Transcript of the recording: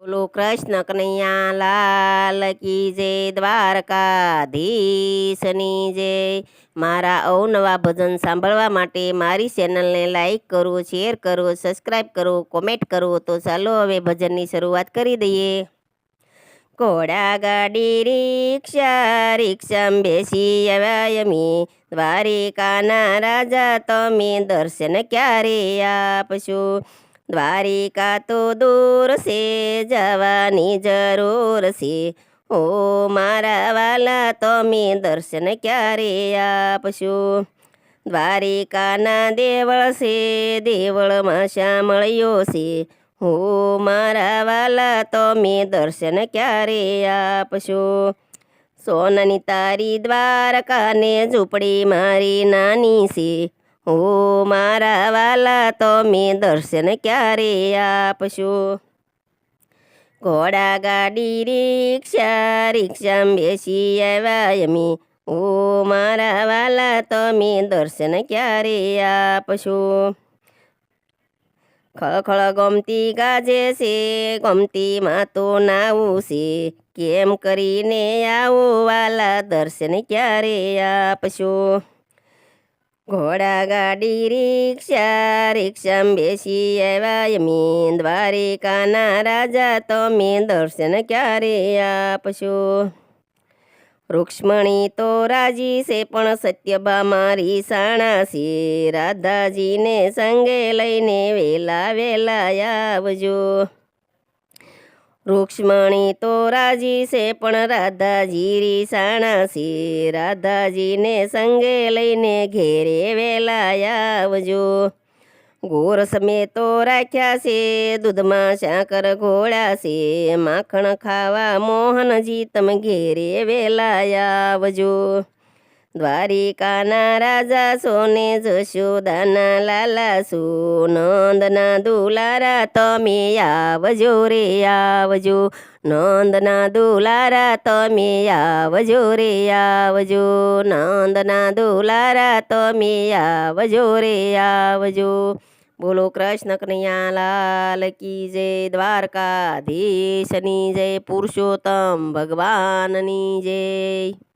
બોલો કૃષ્ણ કનૈયા લાલ કી જય, દ્વારકાધીશની જય। મારા અવનવા ભજન સાંભળવા માટે મારી ચેનલને લાઈક કરો, શેર કરો, સબસ્ક્રાઈબ કરો, કોમેન્ટ કરો। તો ચાલો હવે ભજનની શરૂઆત કરી દઈએ। ઘોડા ગાડી રિક્ષા, રિક્ષામાં બેસી આવ્યા અમે, દ્વારિકાના રાજા તમે દર્શન ક્યારે આપશો। દ્વારિકા તો દૂર છે, જવાની જરૂર છે, ઓ મારા વાલા તમે દર્શન ક્યારે આપશો। દ્વારિકાના દેવળ છે, દેવળમાં શા મળ્યો છે, હો મારા વાલા તમે દર્શન ક્યારે આપશો। સોનાની તારી દ્વારકાને ઝૂંપડી મારી નાની છે, હો મારા વાલા તમે દર્શન ક્યારે આપશો। ઘોડા ગાડી રિક્ષા, રિક્ષામાં બેસી આવ્યા અમે, ઓ મારા વાલા તમે દર્શન ક્યારે આપશો। ખળખળ ગમતી ગાજે છે, ગમતીમાં તો નાવું છે, કેમ કરીને આવો વાલા દર્શન ક્યારે આપશો। ઘોડા ગાડી રિક્ષા, રિક્ષામાં બેસી આવ્યા અમે, દ્વારિકાના રાજા તમે દર્શન ક્યારે આપશો। રૂક્ષ્મણી તો રાજી છે, પણ સત્યભામા રીસાણા છે, રાધાજીને સંગે લઈને વેલા વેલા આવજો। રૂક્ષ્મણી તો રાજી છે, પણ રાધાજી રીસાણા છે, રાધાજીને સંગે લઈને ઘેરે વેલા આવજો। ગોરસ મેં તો રાખ્યા છે, દૂધમાં સાકર ઘોળ્યા છે, માખણ ખાવા મોહનજી તમે ઘેરે વેલા આવજો। દ્વારિકાના રાજા સોને જશોદાના લાલા છો, નંદના દુલારા તમે આવજો રે આવજો, નંદના દુલારા તમે આવજો રે આવજો, નંદના દુલારા તમે આવજો રે આવજો। બોલો કૃષ્ણ કનૈયા લાલ કી જય, દ્વારકાધીશની જય, પુરુષોત્તમ ભગવાનની જય।